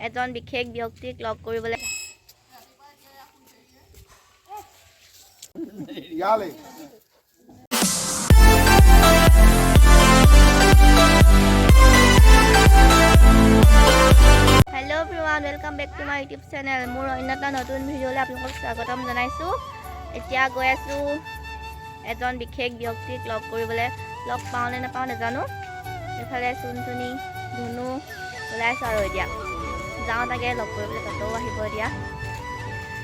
এজন বিশেষ ব্যক্তিক লগ কৰিবলৈ hello everyone welcome back to my YouTube channel more अन्य এটা নতুন ভিডিঅ'লৈ আপোনালোকক স্বাগতম জনাইছোঁ এতিয়া গৈ আছোঁ এজন বিশেষ ব্যক্তিক লগ কৰিবলৈ লগ পাওঁ নে নাপাওঁ নাজানো এফালে চুনচুনি ধুনু ওলাইছোঁ আৰু এতিয়া যাওঁ তাকে লগ কৰিবলৈ তাতেও আহিব এতিয়া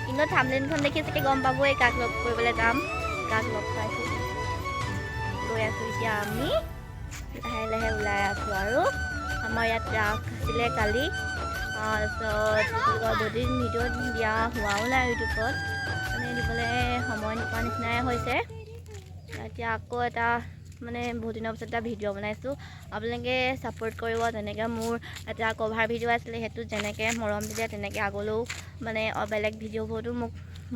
কিন্তু থাম্বনেইলখন দেখি চাগে গম পাবই কাক লগ কৰিবলৈ যাম কাক লগ পাইছোঁ গৈ আছোঁ এতিয়া আমি লাহে লাহে ওলাই আছোঁ আৰু আমাৰ ইয়াত ৰাস আছিলে কালি তাৰপিছত দুদিন ভিডিঅ' দিয়া হোৱাও নাই ইউটিউবত মানে দিবলৈ সময় নোপোৱা নিচিনাই হৈছে এতিয়া আকৌ এটা মানে বহুত দিনৰ পিছত এটা ভিডিঅ' বনাইছোঁ আপোনালোকে ছাপোৰ্ট কৰিব তেনেকৈ মোৰ এটা কভাৰ ভিডিঅ' আছিলে সেইটো যেনেকৈ মৰম দিলে তেনেকৈ আগলৈও মানে বেলেগ ভিডিঅ'বোৰতো মোক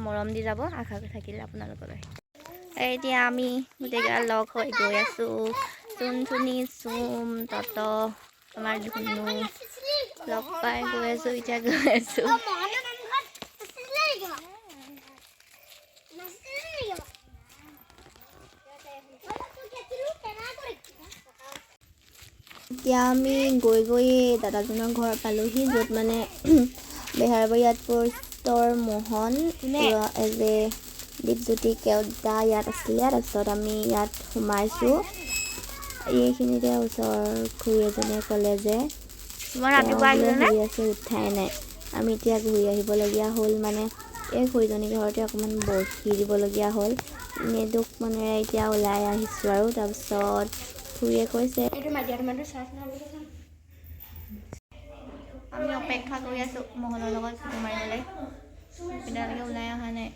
মৰম দি যাব আশা থাকিলে আপোনালোকলৈ এতিয়া আমি গোটেইকেইটা লগ হৈ গৈ আছোঁ চুনচুনি চুম তত আমাৰ ধুনু লগ পাই গৈ আছোঁ এতিয়া গৈ আছোঁ এতিয়া আমি গৈ গৈ দাদাজনৰ ঘৰ পালোহি য'ত মানে বেহাৰবাৰী পোষ্টৰ মোহন এজ এ দীপজ্যোতি কেওটদা ইয়াত আছিলে তাৰপিছত আমি ইয়াত সোমাইছোঁ এইখিনিতে ওচৰ খুৰী এজনে ক'লে যে ঘূৰি আছে উঠাই নাই আমি এতিয়া ঘূৰি আহিবলগীয়া হ'ল মানে এই খুৰীজনীৰ ঘৰতে অকণমান বহি দিবলগীয়া হ'ল নেদুক মানে এতিয়া ওলাই আহিছোঁ আৰু তাৰপিছত খুৰীয়ে কৈছে আমি অপেক্ষা কৰি আছোঁ মোহনৰ লগত ফটো মাৰিবলৈ এতিয়ালৈকে ওলাই অহা নাই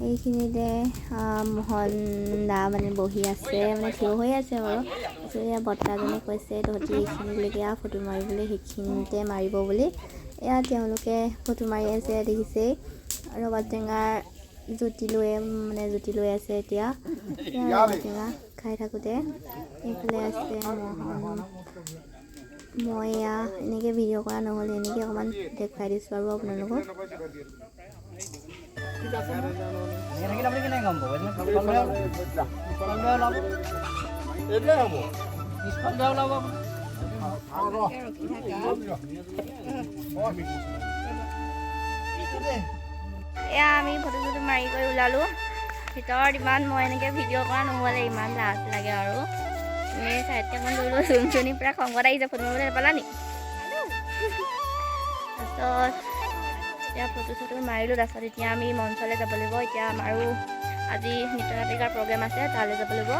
এইখিনিতে মোহন দা মানে বহি আছে মানে থিয় হৈ আছে বাৰু তাৰপিছত বৰ্তাজনে কৈছে তহঁতি এইখিনিলৈকে ফটো মাৰিবলৈ সেইখিনিতে মাৰিব বুলি এয়া তেওঁলোকে ফটো মাৰি আছে দেখিছেই ৰবাব টেঙাৰ জুতি লৈ আছে এতিয়া ৰবাব টেঙা খাই থাকোঁতে এইফালে আছে মোহন মই এয়া এনেকৈ ভিডিঅ' কৰা নহ'লে এনেকৈ অকণমান দেখুৱাই দিছোঁ আৰু আপোনালোকক এয়া আমি ফটো চটো মাৰি কৰি ওলালোঁ ভিতৰত ইমান মই এনেকৈ ভিডিঅ' কৰা নহ'লে ইমান লাজ লাগে আৰু এই চাইডকৈ ল'লোঁ চুনচুনি পূৰা খঙত আহিছে ফটো মাৰিবলৈ নাপালা নি তাৰপিছত এতিয়া ফটো চটো মাৰিলোঁ তাৰপিছত এতিয়া আমি মঞ্চলৈ যাব লাগিব এতিয়া আমাৰো আজি নৃত্য নাটিকাৰ প্ৰগ্ৰেম আছে তালৈ যাব লাগিব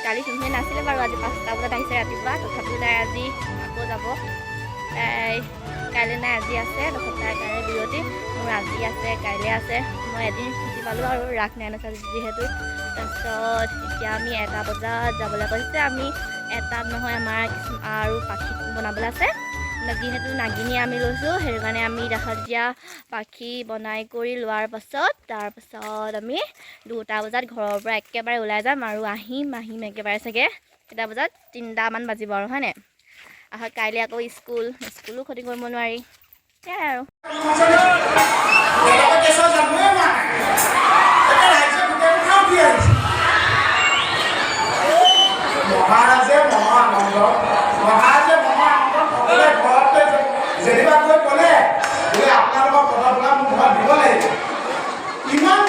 কালি চুনচুনি নাছিলে বাৰু আজি 5টা বজাত আহিছে ৰাতিপুৱা তথাপিও তাই আজি আকৌ যাব তাই কাইলৈ নাই আজি আছে তাৰপিছত তাই কাইলৈ বিৰতি মোৰ আজি আছে কাইলৈ আছে মই এদিন ছুটি পালোঁ আৰু ৰাস নাই নাছিল যিহেতু তাৰপিছত এতিয়া আমি 1টা বজাত যাবলৈ কৈছে আমি 1টাত নহয় আমাৰ আৰু পাখি বনাবলৈ আছে যিহেতু নাগিনী আমি লৈছোঁ সেইটো কাৰণে আমি এতিয়া পাখি বনাই কৰি লোৱাৰ পাছত তাৰপাছত আমি 2টা বজাত ঘৰৰ পৰা একেবাৰে ওলাই যাম আৰু আহিম একেবাৰে চাগে কেইটা বজাত 3টামান বাজিব আৰু হয়নে কাইলৈ আকৌ স্কুলো ক্ষতি কৰিব নোৱাৰি সেয়াই আৰু যেনিবা কৈ ক'লে বোলে আপোনালোকৰ কথাবিলাক মোক ঘৰত দিব লাগিব ইমান